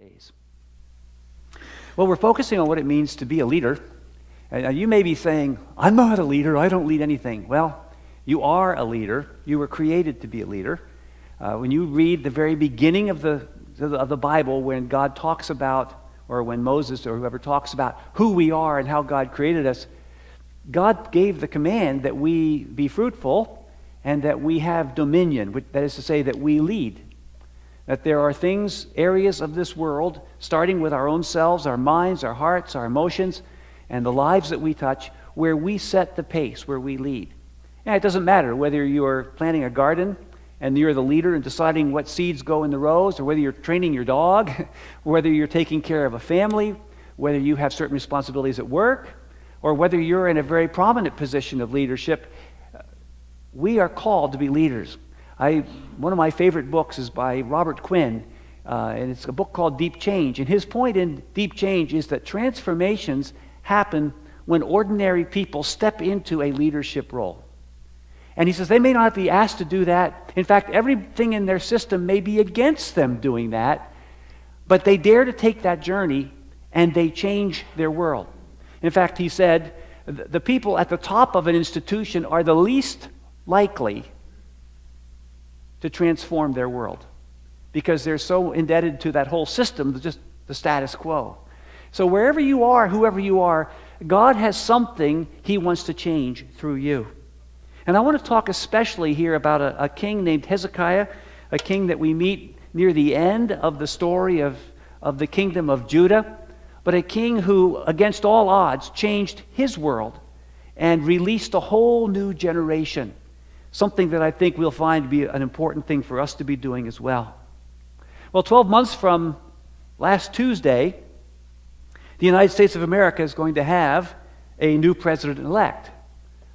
days. Well, we're focusing on what it means to be a leader. And you may be saying, I'm not a leader, I don't lead anything. Well, you are a leader. You were created to be a leader. When you read the very beginning of the Bible, when God talks about, or when Moses or whoever talks about who we are and how God created us, God gave the command that we be fruitful and that we have dominion, that is to say that we lead. That there are things, areas of this world, starting with our own selves, our minds, our hearts, our emotions, and the lives that we touch, where we set the pace, where we lead. And it doesn't matter whether you're planting a garden and you're the leader and deciding what seeds go in the rows, or whether you're training your dog, or whether you're taking care of a family, whether you have certain responsibilities at work, or whether you're in a very prominent position of leadership. We are called to be leaders. One of my favorite books is by Robert Quinn, and it's a book called Deep Change. And his point in Deep Change is that transformations happen when ordinary people step into a leadership role. And he says they may not be asked to do that. In fact, everything in their system may be against them doing that, but they dare to take that journey and they change their world. In fact, he said, the people at the top of an institution are the least likely to transform their world because they're so indebted to that whole system, just the status quo. So wherever you are, whoever you are, God has something He wants to change through you. And I want to talk especially here about a king named Hezekiah, a king that we meet near the end of the story of the kingdom of Judah, but a king who, against all odds, changed his world and released a whole new generation, something that I think we'll find to be an important thing for us to be doing as well. Well, 12 months from last Tuesday, the United States of America is going to have a new president-elect.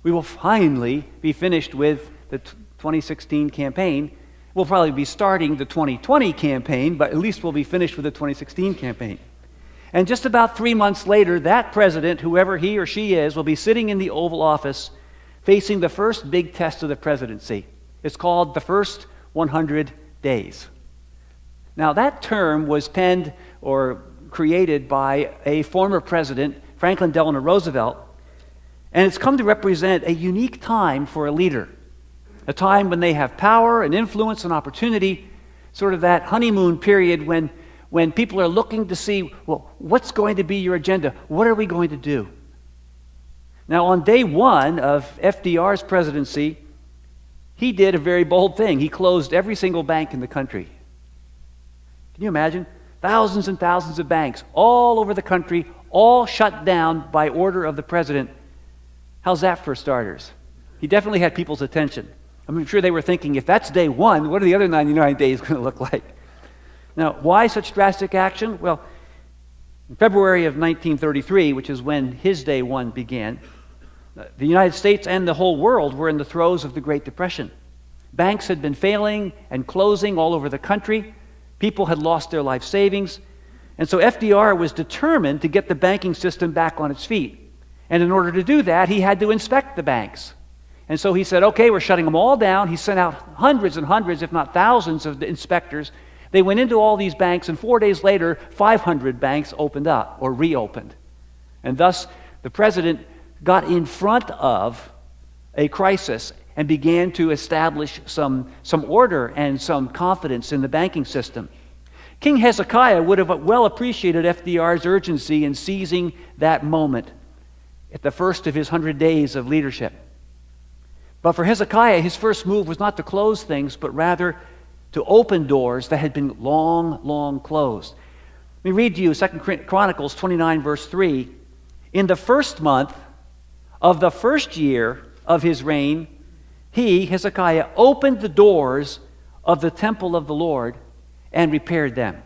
We will finally be finished with the 2016 campaign. We'll probably be starting the 2020 campaign, but at least we'll be finished with the 2016 campaign. And just about 3 months later, that president, whoever he or she is, will be sitting in the Oval Office facing the first big test of the presidency. It's called the first 100 days. Now, that term was penned or created by a former president, Franklin Delano Roosevelt, and it's come to represent a unique time for a leader, a time when they have power and influence and opportunity, sort of that honeymoon period when people are looking to see, well, what's going to be your agenda? What are we going to do? Now, on day one of FDR's presidency, he did a very bold thing. He closed every single bank in the country. Can you imagine? Thousands and thousands of banks all over the country, all shut down by order of the president. How's that for starters? He definitely had people's attention. I'm sure they were thinking, if that's day one, what are the other 99 days going to look like? Now, why such drastic action? Well, in February of 1933, which is when his day one began, the United States and the whole world were in the throes of the Great Depression. Banks had been failing and closing all over the country. People had lost their life savings. And so FDR was determined to get the banking system back on its feet. And in order to do that, he had to inspect the banks. And so he said, okay, we're shutting them all down. He sent out hundreds and hundreds, if not thousands, of inspectors. They went into all these banks, and 4 days later, 500 banks opened up or reopened. And thus, the president got in front of a crisis and began to establish some order and some confidence in the banking system. King Hezekiah would have well appreciated FDR's urgency in seizing that moment at the first of his 100 days of leadership. But for Hezekiah, his first move was not to close things, but rather to open doors that had been long, long closed. Let me read to you 2 Chronicles 29, verse 3. In the first month of the first year of his reign, he, Hezekiah, opened the doors of the temple of the Lord and repaired them.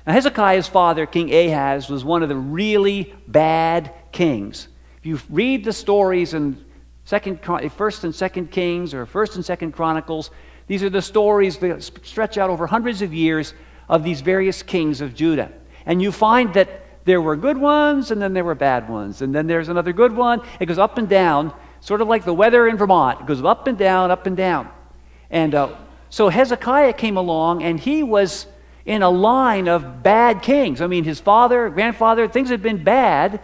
Now, Hezekiah's father, King Ahaz, was one of the really bad kings. If you read the stories in 1st and 2nd Kings or 1st and 2nd Chronicles, these are the stories that stretch out over hundreds of years of these various kings of Judah. And you find that there were good ones, and then there were bad ones. And then there's another good one. It goes up and down, sort of like the weather in Vermont. It goes up and down, up and down. And so Hezekiah came along, and he was in a line of bad kings. I mean, his father, grandfather, things had been bad,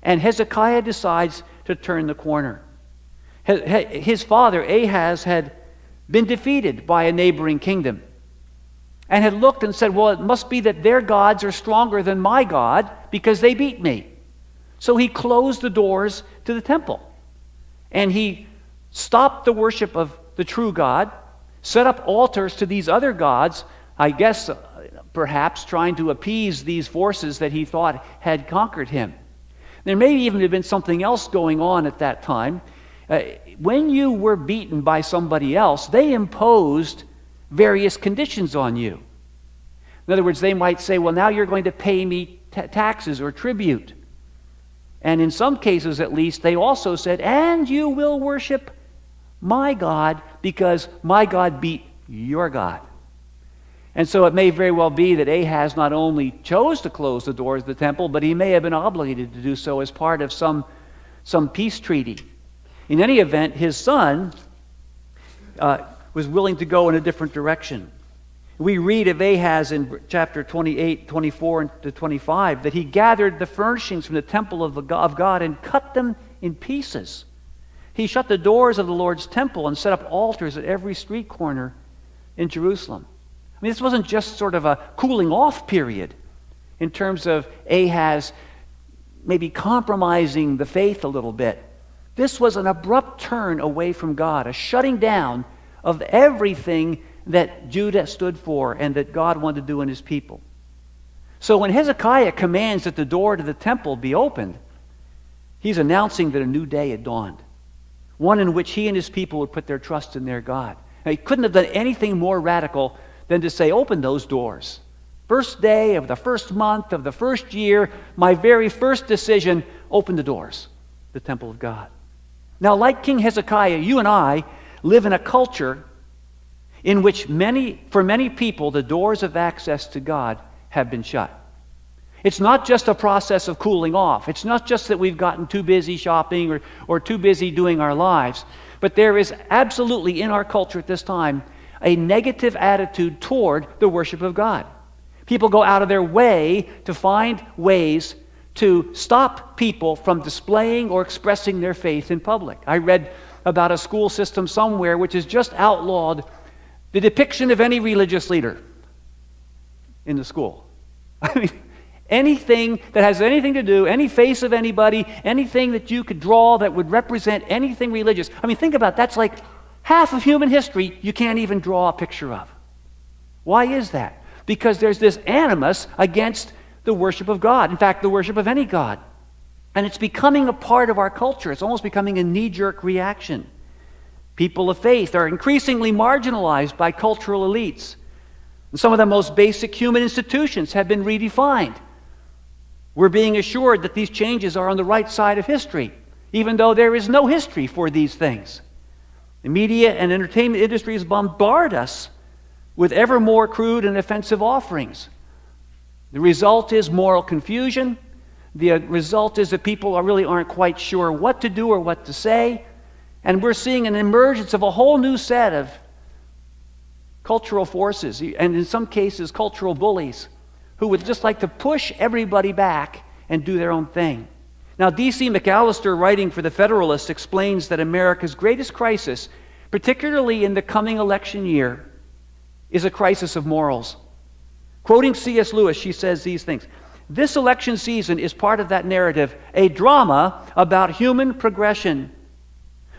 and Hezekiah decides to turn the corner. His father, Ahaz, had been defeated by a neighboring kingdom and had looked and said, well, it must be that their gods are stronger than my God because they beat me. So he closed the doors to the temple, and he stopped the worship of the true God, set up altars to these other gods, I guess perhaps trying to appease these forces that he thought had conquered him. There may even have been something else going on at that time. When you were beaten by somebody else, they imposed various conditions on you. In other words, they might say, well, now you're going to pay me taxes or tribute. And in some cases, at least, they also said, and you will worship my God because my God beat your God. And so it may very well be that Ahaz not only chose to close the doors of the temple, but he may have been obligated to do so as part of some peace treaty. In any event, his son was willing to go in a different direction. We read of Ahaz in chapter 28, 24 to 25, that he gathered the furnishings from the temple of God and cut them in pieces. He shut the doors of the Lord's temple and set up altars at every street corner in Jerusalem. I mean, this wasn't just sort of a cooling off period in terms of Ahaz maybe compromising the faith a little bit. This was an abrupt turn away from God, a shutting down of everything that Judah stood for and that God wanted to do in his people. So when Hezekiah commands that the door to the temple be opened, he's announcing that a new day had dawned, one in which he and his people would put their trust in their God. Now, he couldn't have done anything more radical than to say, open those doors. First day of the first month of the first year, my very first decision, open the doors, the temple of God. Now, like King Hezekiah, you and I live in a culture in which for many people, the doors of access to God have been shut. It's not just a process of cooling off. It's not just that we've gotten too busy shopping or too busy doing our lives. But there is absolutely in our culture at this time a negative attitude toward the worship of God. People go out of their way to find ways to stop people from displaying or expressing their faith in public. I read about a school system somewhere which has just outlawed the depiction of any religious leader in the school. I mean, anything that has anything to do, any face of anybody, anything that you could draw that would represent anything religious. I mean, think about it. That's like half of human history you can't even draw a picture of. Why is that? Because there's this animus against the worship of God. In fact, the worship of any God. And it's becoming a part of our culture. It's almost becoming a knee-jerk reaction. People of faith are increasingly marginalized by cultural elites. And some of the most basic human institutions have been redefined. We're being assured that these changes are on the right side of history, even though there is no history for these things. The media and entertainment industries bombard us with ever more crude and offensive offerings. The result is moral confusion. The result is that people really aren't quite sure what to do or what to say. And we're seeing an emergence of a whole new set of cultural forces, and in some cases, cultural bullies, who would just like to push everybody back and do their own thing. Now, D.C. McAllister, writing for The Federalist, explains that America's greatest crisis, particularly in the coming election year, is a crisis of morals. Quoting C.S. Lewis, she says these things: "This election season is part of that narrative, a drama about human progression,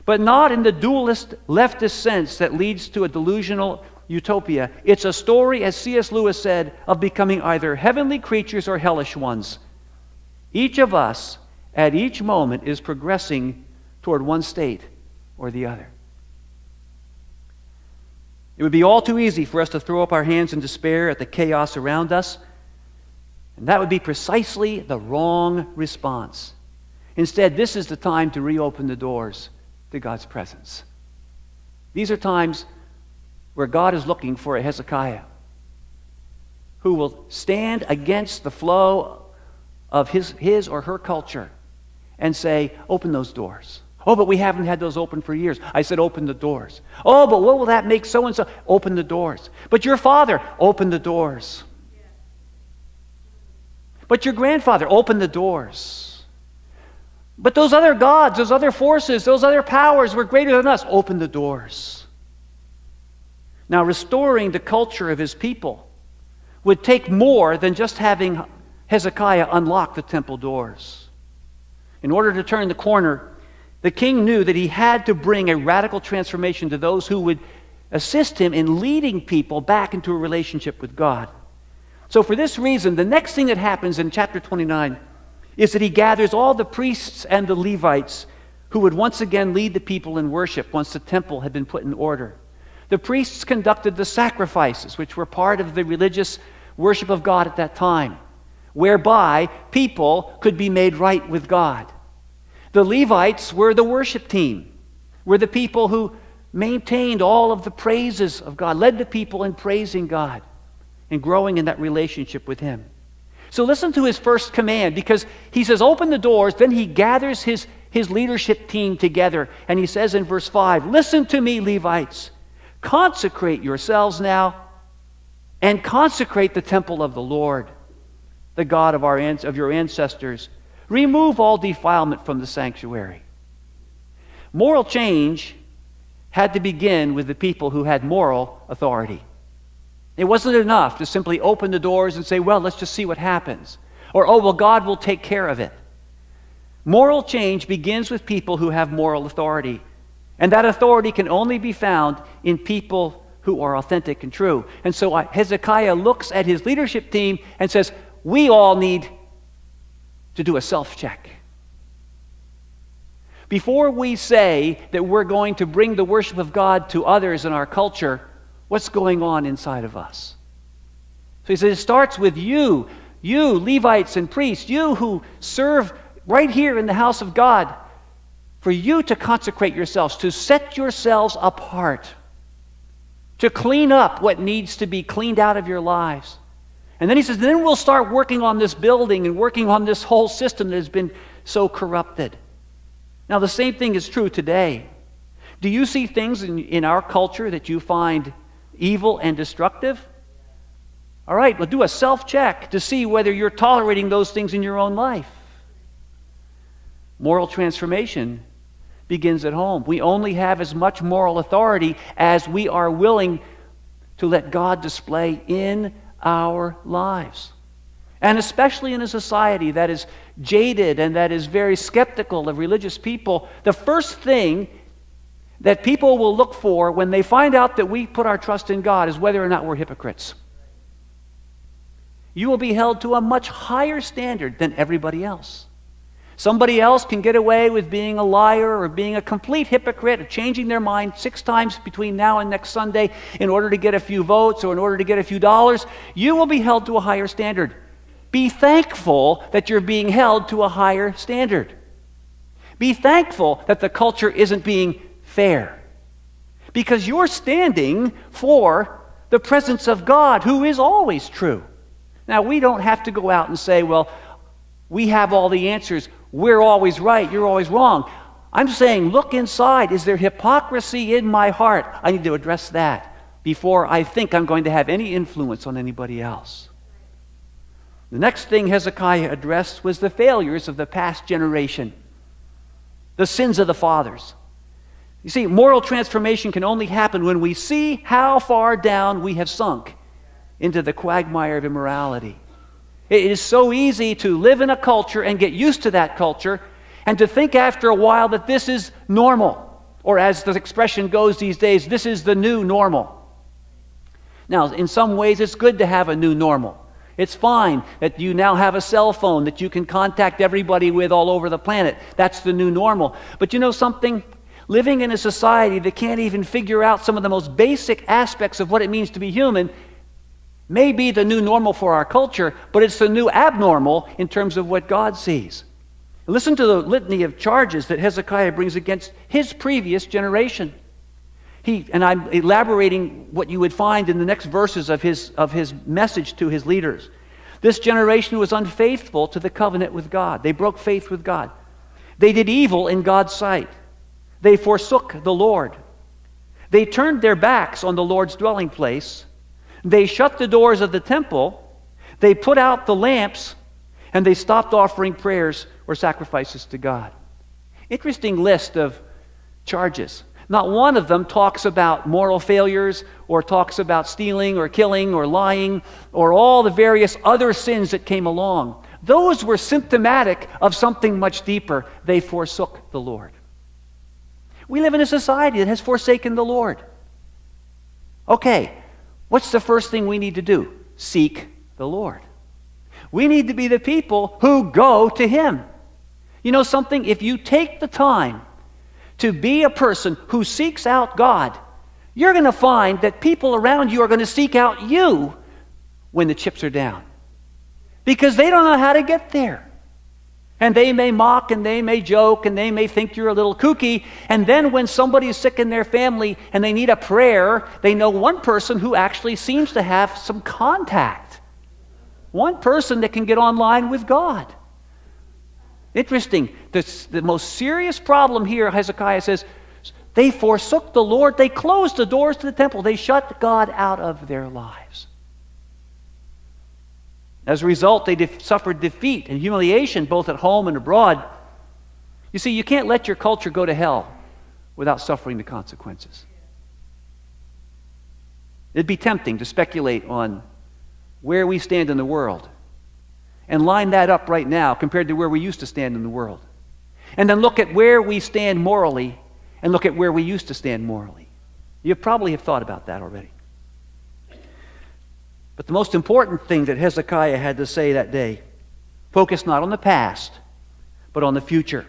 but not in the dualist leftist sense that leads to a delusional utopia. It's a story, as C.S. Lewis said, of becoming either heavenly creatures or hellish ones. Each of us, at each moment, is progressing toward one state or the other." It would be all too easy for us to throw up our hands in despair at the chaos around us, and that would be precisely the wrong response. Instead, this is the time to reopen the doors to God's presence. These are times where God is looking for a Hezekiah who will stand against the flow of his or her culture and say, open those doors. Oh, but we haven't had those open for years. I said, open the doors. Oh, but what will that make so-and-so? Open the doors. But your father, open the doors. But your grandfather opened the doors. But those other gods, those other forces, those other powers were greater than us. Open the doors. Now, restoring the culture of his people would take more than just having Hezekiah unlock the temple doors. In order to turn the corner, the king knew that he had to bring a radical transformation to those who would assist him in leading people back into a relationship with God. So for this reason, the next thing that happens in chapter 29 is that he gathers all the priests and the Levites who would once again lead the people in worship once the temple had been put in order. The priests conducted the sacrifices, which were part of the religious worship of God at that time, whereby people could be made right with God. The Levites were the worship team, were the people who maintained all of the praises of God, led the people in praising God and growing in that relationship with Him. So listen to his first command, because he says, open the doors. Then he gathers his leadership team together, and he says in verse 5, listen to me, Levites. Consecrate yourselves now and consecrate the temple of the Lord, the God of your ancestors. Remove all defilement from the sanctuary. Moral change had to begin with the people who had moral authority. It wasn't enough to simply open the doors and say, well, let's just see what happens. Or, oh, well, God will take care of it. Moral change begins with people who have moral authority. And that authority can only be found in people who are authentic and true. And so Hezekiah looks at his leadership team and says, we all need to do a self-check. Before we say that we're going to bring the worship of God to others in our culture, what's going on inside of us? So he says it starts with you Levites and priests, you who serve right here in the house of God, for you to consecrate yourselves, to set yourselves apart, to clean up what needs to be cleaned out of your lives. And then he says, then we'll start working on this building and working on this whole system that has been so corrupted. Now, the same thing is true today. Do you see things in our culture that you find evil and destructive? All right, well, do a self-check to see whether you're tolerating those things in your own life. Moral transformation begins at home. We only have as much moral authority as we are willing to let God display in our lives. And especially in a society that is jaded and that is very skeptical of religious people, the first thing that people will look for when they find out that we put our trust in God is whether or not we're hypocrites. You will be held to a much higher standard than everybody else. Somebody else can get away with being a liar or being a complete hypocrite, or changing their mind 6 times between now and next Sunday in order to get a few votes or in order to get a few dollars. You will be held to a higher standard. Be thankful that you're being held to a higher standard. Be thankful that the culture isn't being fair, because you're standing for the presence of God, who is always true. Now, we don't have to go out and say, well, we have all the answers. We're always right. You're always wrong. I'm saying, look inside. Is there hypocrisy in my heart? I need to address that before I think I'm going to have any influence on anybody else. The next thing Hezekiah addressed was the failures of the past generation, the sins of the fathers. You see, moral transformation can only happen when we see how far down we have sunk into the quagmire of immorality. It is so easy to live in a culture and get used to that culture and to think after a while that this is normal, or as the expression goes these days, this is the new normal. Now, in some ways, it's good to have a new normal. It's fine that you now have a cell phone that you can contact everybody with all over the planet. That's the new normal. But you know something? Living in a society that can't even figure out some of the most basic aspects of what it means to be human may be the new normal for our culture, but it's the new abnormal in terms of what God sees. Listen to the litany of charges that Hezekiah brings against his previous generation. And I'm elaborating what you would find in the next verses of his message to his leaders. This generation was unfaithful to the covenant with God. They broke faith with God. They did evil in God's sight. They forsook the Lord. They turned their backs on the Lord's dwelling place. They shut the doors of the temple. They put out the lamps. And they stopped offering prayers or sacrifices to God. Interesting list of charges. Not one of them talks about moral failures or talks about stealing or killing or lying or all the various other sins that came along. Those were symptomatic of something much deeper. They forsook the Lord. We live in a society that has forsaken the Lord. Okay, what's the first thing we need to do? Seek the Lord. We need to be the people who go to Him. You know something? If you take the time to be a person who seeks out God, you're going to find that people around you are going to seek out you when the chips are down. Because they don't know how to get there. And they may mock and they may joke and they may think you're a little kooky. And then when somebody is sick in their family and they need a prayer, they know one person who actually seems to have some contact. One person that can get online with God. Interesting. The most serious problem here, Hezekiah says, they forsook the Lord. They closed the doors to the temple. They shut God out of their lives. As a result, they suffered defeat and humiliation both at home and abroad. You see, you can't let your culture go to hell without suffering the consequences. It'd be tempting to speculate on where we stand in the world and line that up right now compared to where we used to stand in the world. And then look at where we stand morally and look at where we used to stand morally. You probably have thought about that already. But the most important thing that Hezekiah had to say that day focused not on the past, but on the future.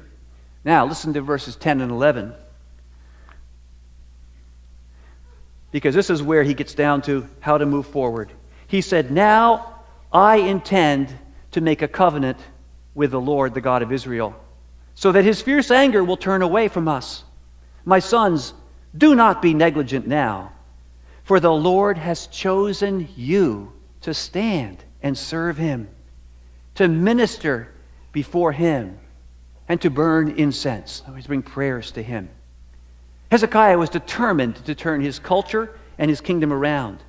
Now, listen to verses 10 and 11. Because this is where he gets down to how to move forward. He said, "Now I intend to make a covenant with the Lord, the God of Israel, so that His fierce anger will turn away from us. My sons, do not be negligent now, for the Lord has chosen you to stand and serve Him, to minister before Him, and to burn incense." Always bring prayers to Him. Hezekiah was determined to turn his culture and his kingdom around.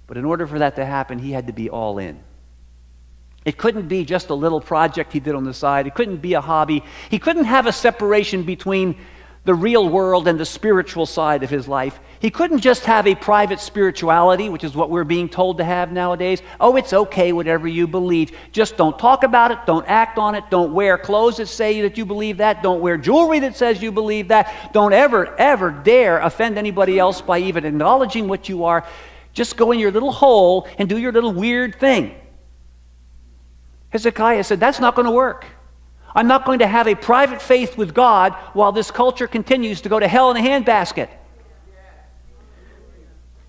But in order for that to happen, he had to be all in. It couldn't be just a little project he did on the side. It couldn't be a hobby. He couldn't have a separation between the real world and the spiritual side of his life. He couldn't just have a private spirituality, which is what we're being told to have nowadays. Oh, it's okay, whatever you believe. Just don't talk about it. Don't act on it. Don't wear clothes that say that you believe that. Don't wear jewelry that says you believe that. Don't ever dare offend anybody else by even acknowledging what you are. Just go in your little hole and do your little weird thing. Hezekiah said, that's not going to work. I'm not going to have a private faith with God while this culture continues to go to hell in a handbasket.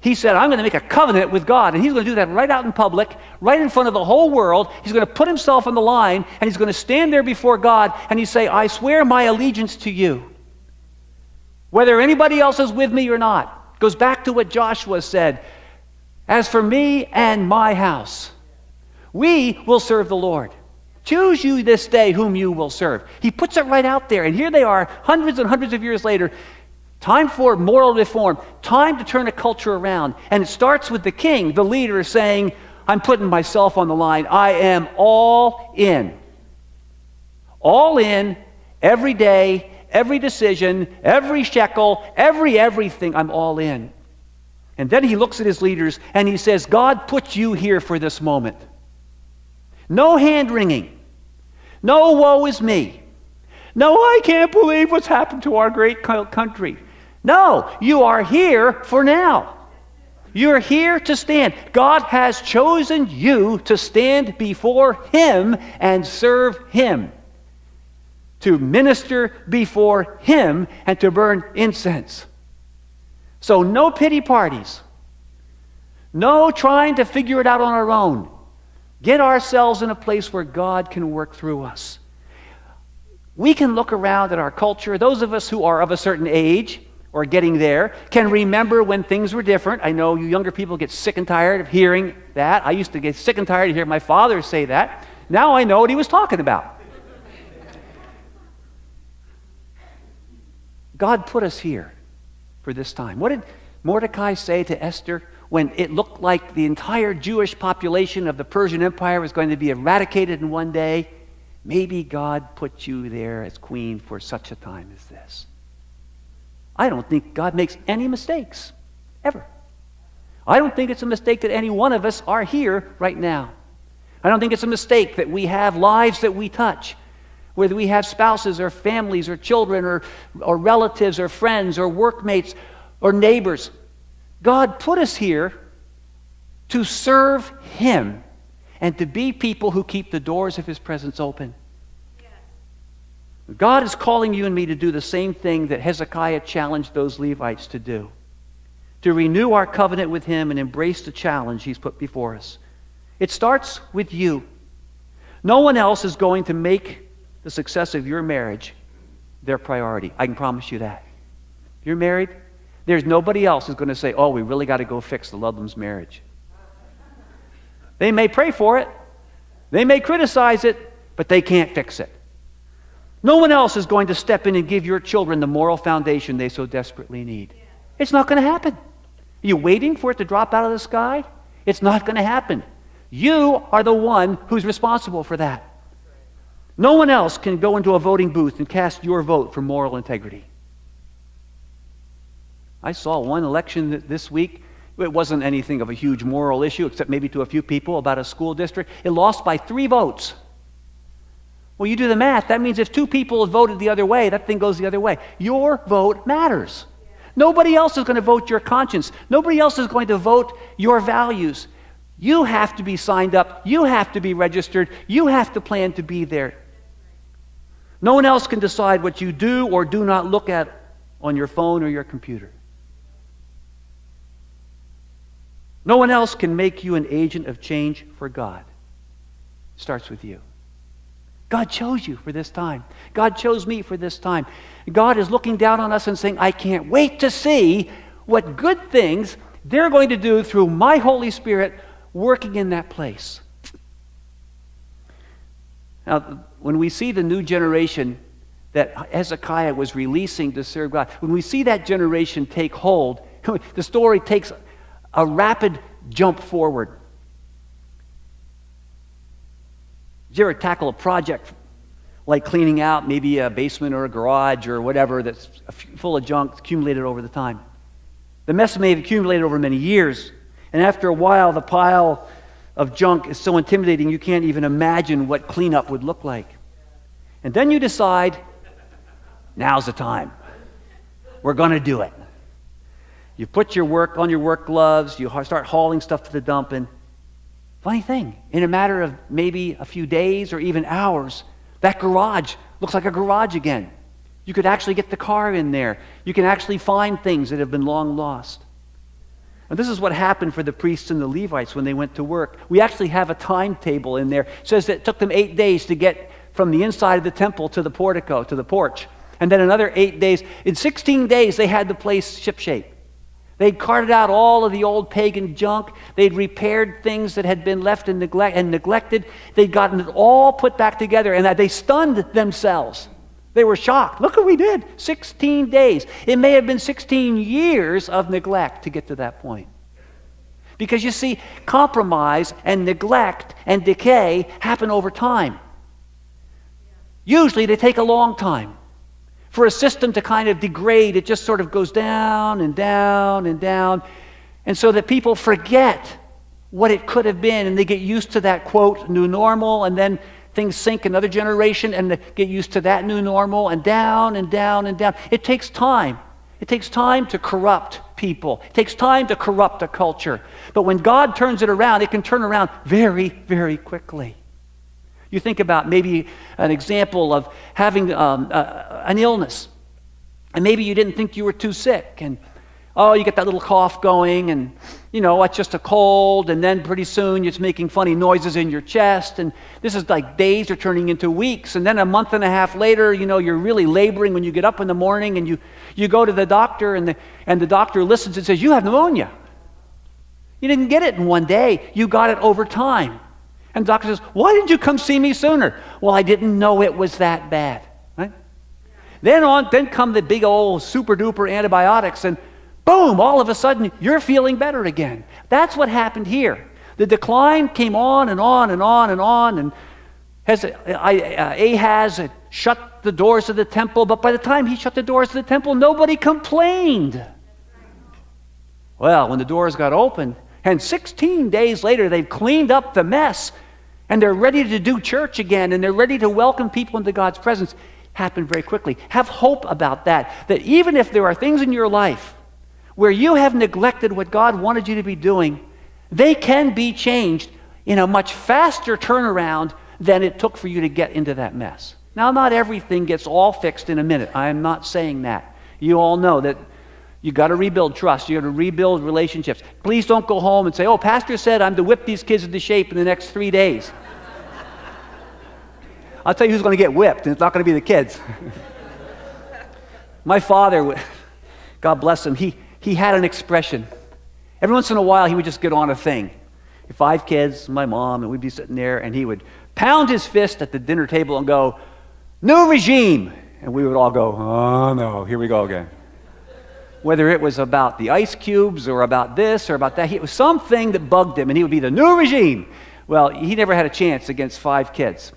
He said, I'm going to make a covenant with God, and he's going to do that right out in public, right in front of the whole world. He's going to put himself on the line, and he's going to stand there before God, and he'd say, I swear my allegiance to you, whether anybody else is with me or not. It goes back to what Joshua said, as for me and my house, we will serve the Lord. Choose you this day whom you will serve. He puts it right out there. And here they are, hundreds and hundreds of years later. Time for moral reform. Time to turn a culture around. And it starts with the king, the leader, saying, I'm putting myself on the line. I am all in. All in, every day, every decision, every shekel, everything, I'm all in. And then he looks at his leaders and he says, God put you here for this moment. No hand-wringing. No, woe is me. No, I can't believe what's happened to our great country. No, you are here for now. You're here to stand. God has chosen you to stand before Him and serve Him, to minister before Him and to burn incense. So no pity parties. No trying to figure it out on our own. Get ourselves in a place where God can work through us. We can look around at our culture. Those of us who are of a certain age or getting there can remember when things were different. I know you younger people get sick and tired of hearing that. I used to get sick and tired of hearing my father say that. Now I know what he was talking about. God put us here for this time. What did Mordecai say to Esther? when it looked like the entire Jewish population of the Persian Empire was going to be eradicated in one day, maybe God put you there as queen for such a time as this. I don't think God makes any mistakes, ever. I don't think it's a mistake that any one of us are here right now. I don't think it's a mistake that we have lives that we touch, whether we have spouses or families or children or relatives or friends or workmates or neighbors. God put us here to serve Him and to be people who keep the doors of His presence open. God is calling you and me to do the same thing that Hezekiah challenged those Levites to do, to renew our covenant with Him and embrace the challenge He's put before us. It starts with you. No one else is going to make the success of your marriage their priority. I can promise you that. If you're married, there's nobody else who's going to say, oh, we really got to go fix the Ludlam's marriage. They may pray for it. They may criticize it, but they can't fix it. No one else is going to step in and give your children the moral foundation they so desperately need. It's not going to happen. Are you waiting for it to drop out of the sky? It's not going to happen. You are the one who's responsible for that. No one else can go into a voting booth and cast your vote for moral integrity. I saw one election this week. It wasn't anything of a huge moral issue, except maybe to a few people, about a school district. It lost by 3 votes. Well, you do the math. That means if 2 people have voted the other way, that thing goes the other way. Your vote matters. Nobody else is going to vote your conscience. Nobody else is going to vote your values. You have to be signed up. You have to be registered. You have to plan to be there. No one else can decide what you do or do not look at on your phone or your computer. No one else can make you an agent of change for God. It starts with you. God chose you for this time. God chose me for this time. God is looking down on us and saying, I can't wait to see what good things they're going to do through my Holy Spirit working in that place. Now, when we see the new generation that Hezekiah was releasing to serve God, when we see that generation take hold, the story takes a rapid jump forward. Did you ever tackle a project like cleaning out maybe a basement or a garage or whatever that's full of junk accumulated over the time? The mess may have accumulated over many years, and after a while the pile of junk is so intimidating you can't even imagine what cleanup would look like. And then you decide, now's the time. We're going to do it. You put your work gloves, you start hauling stuff to the dump, and funny thing, in a matter of maybe a few days or even hours, that garage looks like a garage again. You could actually get the car in there. You can actually find things that have been long lost. And this is what happened for the priests and the Levites when they went to work. We actually have a timetable in there. It says that it took them 8 days to get from the inside of the temple to the portico, to the porch. And then another 8 days. In 16 days, they had the place shipshape. They'd carted out all of the old pagan junk. They'd repaired things that had been left and neglected. They'd gotten it all put back together, and they stunned themselves. They were shocked. Look what we did. 16 days. It may have been 16 years of neglect to get to that point. Because you see, compromise and neglect and decay happen over time. Usually they take a long time. For a system to kind of degrade, it just sort of goes down and down and down. And so that people forget what it could have been, and they get used to that, quote, new normal, and then things sink another generation, and they get used to that new normal, and down and down and down. It takes time. It takes time to corrupt people. It takes time to corrupt a culture. But when God turns it around, it can turn around very, very quickly. You think about maybe an example of having an illness, and maybe you didn't think you were too sick, and you get that little cough going, and it's just a cold, and then pretty soon it's making funny noises in your chest, and this is like days are turning into weeks, and then a month and a half later, you're really laboring when you get up in the morning, and you go to the doctor, and the doctor listens and says, you have pneumonia. You didn't get it in one day, you got it over time. And the doctor says, why didn't you come see me sooner? Well, I didn't know it was that bad. Right? Then come the big old super duper antibiotics, and boom, all of a sudden, you're feeling better again. That's what happened here. The decline came on and on and on and on, and Ahaz had shut the doors of the temple, but by the time he shut the doors of the temple, nobody complained. Well, when the doors got opened, and 16 days later, they've cleaned up the mess, and they're ready to do church again, and they're ready to welcome people into God's presence. Happened very quickly. Have hope about that even if there are things in your life where you have neglected what God wanted you to be doing, they can be changed in a much faster turnaround than it took for you to get into that mess. Now, not everything gets all fixed in a minute. I am not saying that. You all know that you got to rebuild trust. You got to rebuild relationships. Please don't go home and say, oh, Pastor said I'm to whip these kids into shape in the next 3 days. I'll tell you who's going to get whipped, and it's not going to be the kids. My father, God bless him, he had an expression. Every once in a while, he would just get on a thing. 5 kids, my mom, and we'd be sitting there, and he would pound his fist at the dinner table and go, "New regime." And we would all go, "Oh, no, here we go again." Whether it was about the ice cubes or about this or about that, it was something that bugged him, and he would be the new regime. Well, he never had a chance against 5 kids.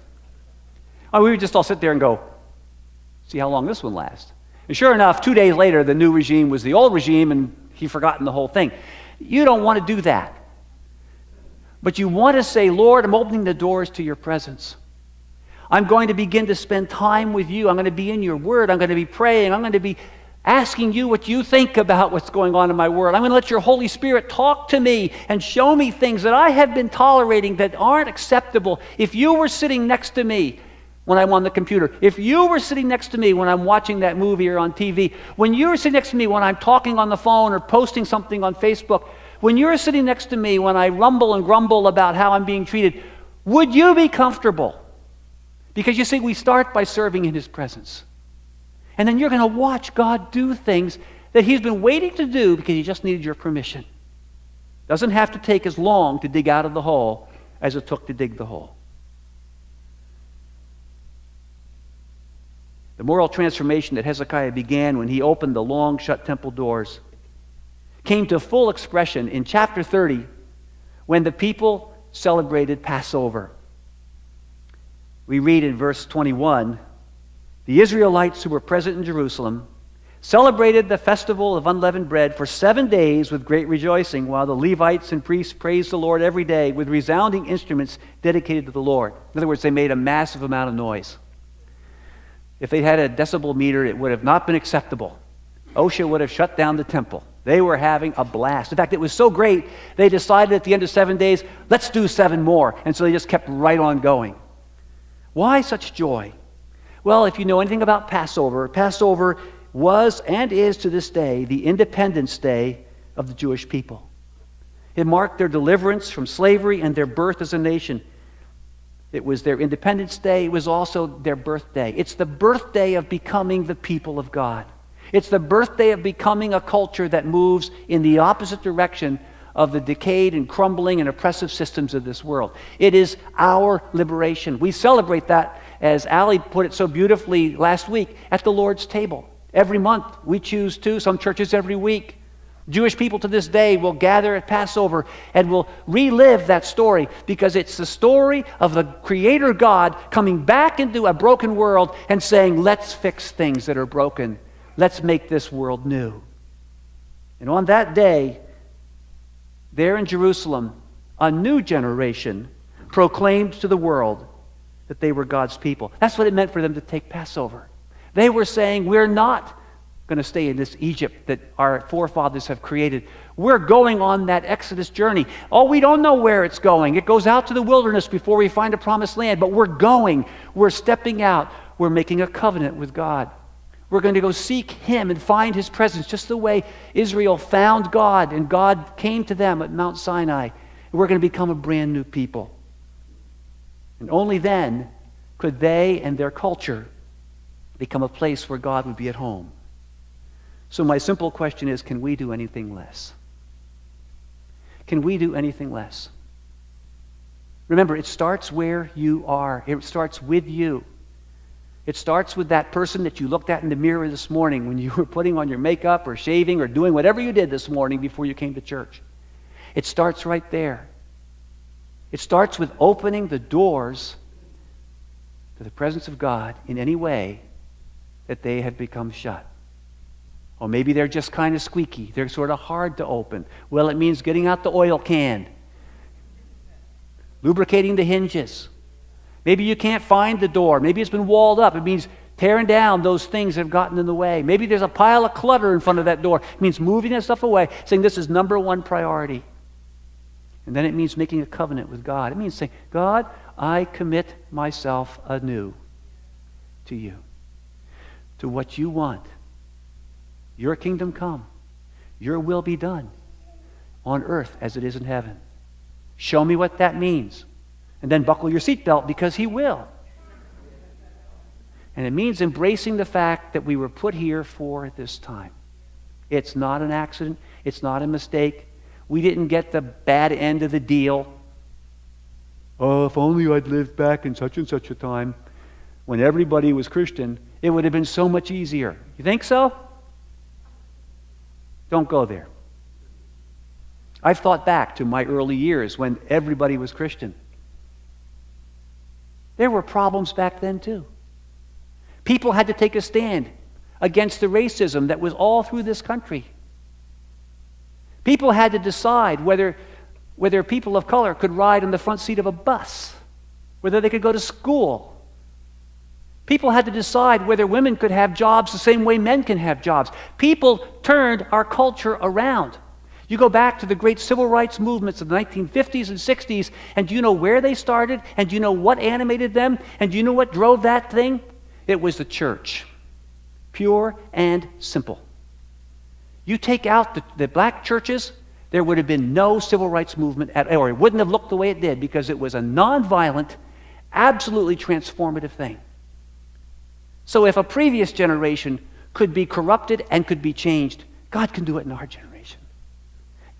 We would just all sit there and go, see how long this one lasts. And sure enough, 2 days later, the new regime was the old regime, and he'd forgotten the whole thing. You don't want to do that. But you want to say, Lord, I'm opening the doors to your presence. I'm going to begin to spend time with you. I'm going to be in your word. I'm going to be praying. I'm going to be asking you what you think about what's going on in my world. I'm going to let your Holy Spirit talk to me and show me things that I have been tolerating that aren't acceptable. If you were sitting next to me when I'm on the computer, if you were sitting next to me when I'm watching that movie or on TV, when you were sitting next to me when I'm talking on the phone or posting something on Facebook, when you're sitting next to me when I rumble and grumble about how I'm being treated, would you be comfortable? Because you see, we start by serving in his presence. And then you're going to watch God do things that he's been waiting to do because he just needed your permission. Doesn't have to take as long to dig out of the hole as it took to dig the hole. The moral transformation that Hezekiah began when he opened the long shut temple doors came to full expression in chapter 30 when the people celebrated Passover. We read in verse 21, the Israelites who were present in Jerusalem celebrated the festival of unleavened bread for 7 days with great rejoicing, while the Levites and priests praised the Lord every day with resounding instruments dedicated to the Lord. In other words, they made a massive amount of noise. If they had a decibel meter, it would have not been acceptable. OSHA would have shut down the temple. They were having a blast. In fact, it was so great, they decided at the end of 7 days, let's do 7 more. And so they just kept right on going. Why such joy? Well, if you know anything about Passover, Passover was and is to this day the Independence Day of the Jewish people. It marked their deliverance from slavery and their birth as a nation. It was their Independence Day. It was also their birthday. It's the birthday of becoming the people of God. It's the birthday of becoming a culture that moves in the opposite direction of the decayed and crumbling and oppressive systems of this world. It is our liberation. We celebrate that, as Ali put it so beautifully last week, at the Lord's table. Every month we choose to, some churches every week. Jewish people to this day will gather at Passover and will relive that story because it's the story of the Creator God coming back into a broken world and saying, let's fix things that are broken. Let's make this world new. And on that day, there in Jerusalem, a new generation proclaimed to the world that they were God's people. That's what it meant for them to take Passover. They were saying, we're not going to stay in this Egypt that our forefathers have created. We're going on that Exodus journey. Oh, we don't know where it's going. It goes out to the wilderness before we find a promised land, but we're going. We're stepping out. We're making a covenant with God. We're going to go seek him and find his presence, just the way Israel found God and God came to them at Mount Sinai. And we're going to become a brand new people. And only then could they and their culture become a place where God would be at home. So my simple question is, can we do anything less? Can we do anything less? Remember, it starts where you are. It starts with you. It starts with that person that you looked at in the mirror this morning when you were putting on your makeup or shaving or doing whatever you did this morning before you came to church. It starts right there. It starts with opening the doors to the presence of God in any way that they have become shut. Or maybe they're just kind of squeaky. They're sort of hard to open. Well, it means getting out the oil can, lubricating the hinges. Maybe you can't find the door. Maybe it's been walled up. It means tearing down those things that have gotten in the way. Maybe there's a pile of clutter in front of that door. It means moving that stuff away, saying this is number one priority. And then it means making a covenant with God. It means saying, God, I commit myself anew to you, to what you want. Your kingdom come. Your will be done on earth as it is in heaven. Show me what that means. And then buckle your seatbelt, because he will. And it means embracing the fact that we were put here for this time. It's not an accident. It's not a mistake. We didn't get the bad end of the deal. Oh, if only I'd lived back in such and such a time when everybody was Christian, it would have been so much easier. You think so? Don't go there. I've thought back to my early years when everybody was Christian. There were problems back then too. People had to take a stand against the racism that was all through this country. People had to decide whether people of color could ride in the front seat of a bus, whether they could go to school. People had to decide whether women could have jobs the same way men can have jobs. People turned our culture around. You go back to the great civil rights movements of the 1950s and 60s, and do you know where they started? And do you know what animated them? And do you know what drove that thing? It was the church. Pure and simple. You take out the black churches, there would have been no civil rights movement, or it wouldn't have looked the way it did, because it was a nonviolent, absolutely transformative thing. So if a previous generation could be corrupted and could be changed, God can do it in our generation.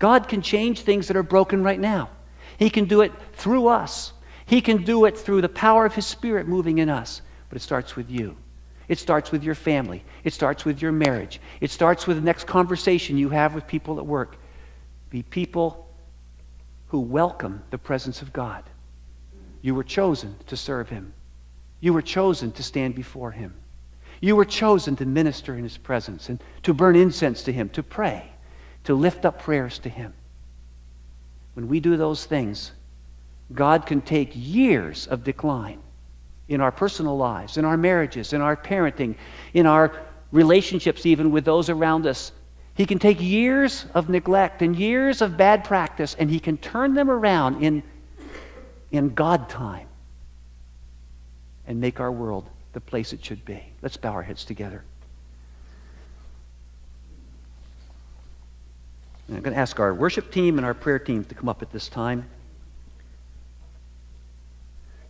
God can change things that are broken right now. He can do it through us. He can do it through the power of His Spirit moving in us. But it starts with you. It starts with your family. It starts with your marriage. It starts with the next conversation you have with people at work. Be people who welcome the presence of God. You were chosen to serve Him. You were chosen to stand before Him. You were chosen to minister in His presence and to burn incense to Him, to pray, to lift up prayers to Him. When we do those things, God can take years of decline in our personal lives, in our marriages, in our parenting, in our relationships even with those around us. He can take years of neglect and years of bad practice, and He can turn them around in God time and make our world the place it should be. Let's bow our heads together. And I'm going to ask our worship team and our prayer team to come up at this time.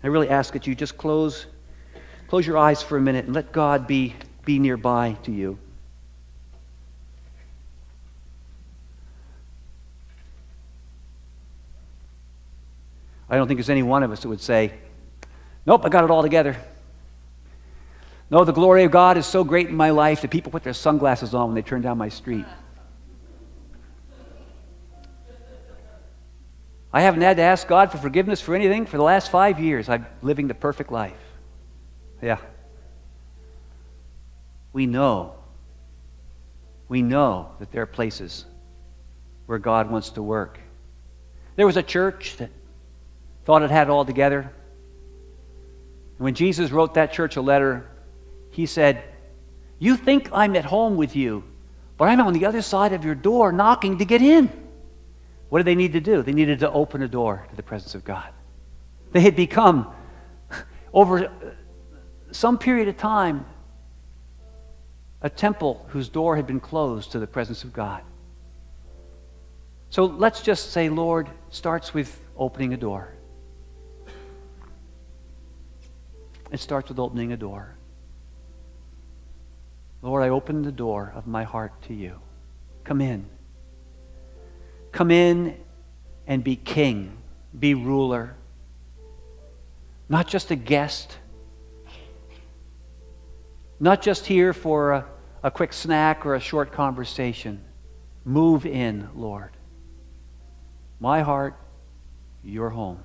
I really ask that you just close your eyes for a minute and let God be nearby to you. I don't think there's any one of us that would say, nope, I got it all together. No, the glory of God is so great in my life that people put their sunglasses on when they turn down my street. I haven't had to ask God for forgiveness for anything for the last 5 years. I'm living the perfect life. Yeah. We know that there are places where God wants to work. There was a church that thought it had it all together. And when Jesus wrote that church a letter, He said, you think I'm at home with you, but I'm on the other side of your door knocking to get in. What did they need to do? They needed to open a door to the presence of God. They had become, over some period of time, a temple whose door had been closed to the presence of God. So let's just say, Lord, it starts with opening a door. It starts with opening a door. Lord, I open the door of my heart to you. Come in. Come in and be king, be ruler. Not just a guest, Not just here for a quick snack or a short conversation. Move in, Lord. My heart, your home.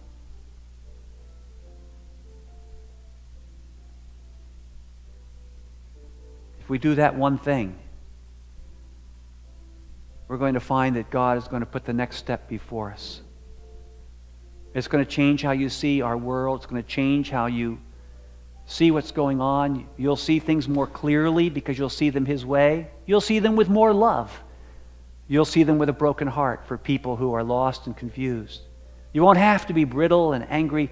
If we do that one thing, we're going to find that God is going to put the next step before us. It's going to change how you see our world. It's going to change how you see what's going on. You'll see things more clearly because you'll see them His way. You'll see them with more love. You'll see them with a broken heart for people who are lost and confused. You won't have to be brittle and angry.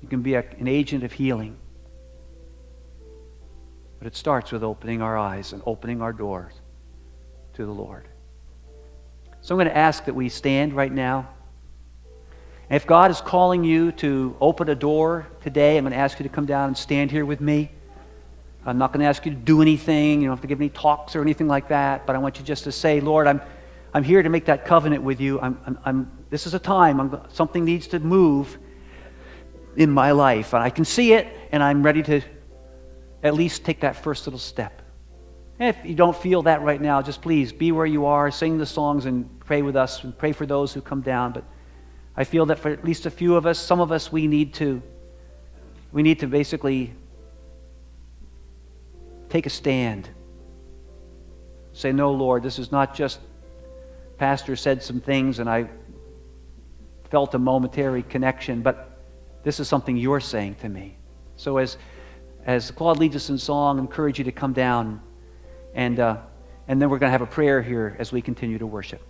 You can be an agent of healing. But it starts with opening our eyes and opening our doors to the Lord. So I'm going to ask that we stand right now. And if God is calling you to open a door today, I'm going to ask you to come down and stand here with me. I'm not going to ask you to do anything. You don't have to give any talks or anything like that. But I want you just to say, Lord, I'm here to make that covenant with you. This is a time. Something needs to move in my life. And I can see it, and I'm ready to at least take that first little step. And if you don't feel that right now, just please be where you are, sing the songs and pray with us and pray for those who come down. But I feel that for at least a few of us, some of us, we need to basically take a stand. Say, no, Lord, this is not just Pastor said some things and I felt a momentary connection, but this is something you're saying to me. So as Claude leads us in song, I encourage you to come down, and then we're going to have a prayer here as we continue to worship.